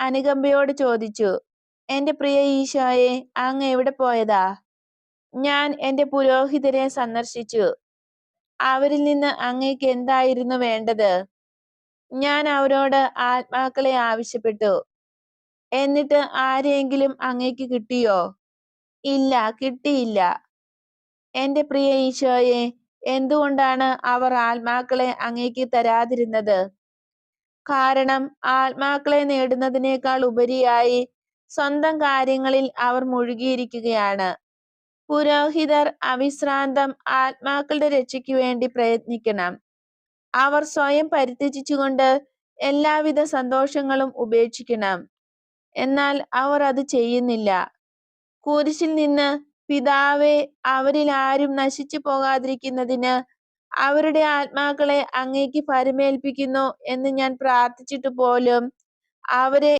അനുകമ്പയോട് ചോദിച്ചു, എന്റെ പ്രിയ ഈശോയെ, അങ്ങ് എവിടെ പോയതാ? ഞാൻ എന്റെ പുരോഹിതരെ സന്ദർശിച്ചു. അവരിൽ നിന്ന് അങ്ങേക്ക് എന്തായിരുന്നു വേണ്ടത്? ഞാൻ അവരോട് ആത്മാക്കളെ ആവശ്യപ്പെട്ടു. എന്നിട്ട് ആരെയെങ്കിലും അങ്ങേക്ക് കിട്ടിയോ? ഇല്ല, കിട്ടിയില്ല. എന്റെ പ്രിയ ഈശോയെ, എന്തുകൊണ്ടാണ് അവർ ആത്മാക്കളെ അങ്ങേക്ക് തരാതിരുന്നത്? കാരണം ആത്മാക്കളെ നേടുന്നതിനേക്കാൾ ഉപരിയായി സ്വന്തം കാര്യങ്ങളിൽ അവർ മുഴുകിയിരിക്കുകയാണ്. പുരോഹിതർ അവിശ്രാന്തം ആത്മാക്കളുടെ രക്ഷയ്ക്ക് വേണ്ടി പ്രയത്നിക്കണം. അവർ സ്വയം പരിത്യജിച്ചുകൊണ്ട് എല്ലാവിധ സന്തോഷങ്ങളും ഉപേക്ഷിക്കണം. എന്നാൽ അവർ അത് ചെയ്യുന്നില്ല. കുരിശിൽ നിന്ന് പിതാവേ, അവരിൽ ആരും നശിച്ചു പോകാതിരിക്കുന്നതിന് അവരുടെ ആത്മാക്കളെ അങ്ങേക്ക് പരമേൽപ്പിക്കുന്നു എന്ന് ഞാൻ പ്രാർത്ഥിച്ചിട്ട് പോലും അവരെ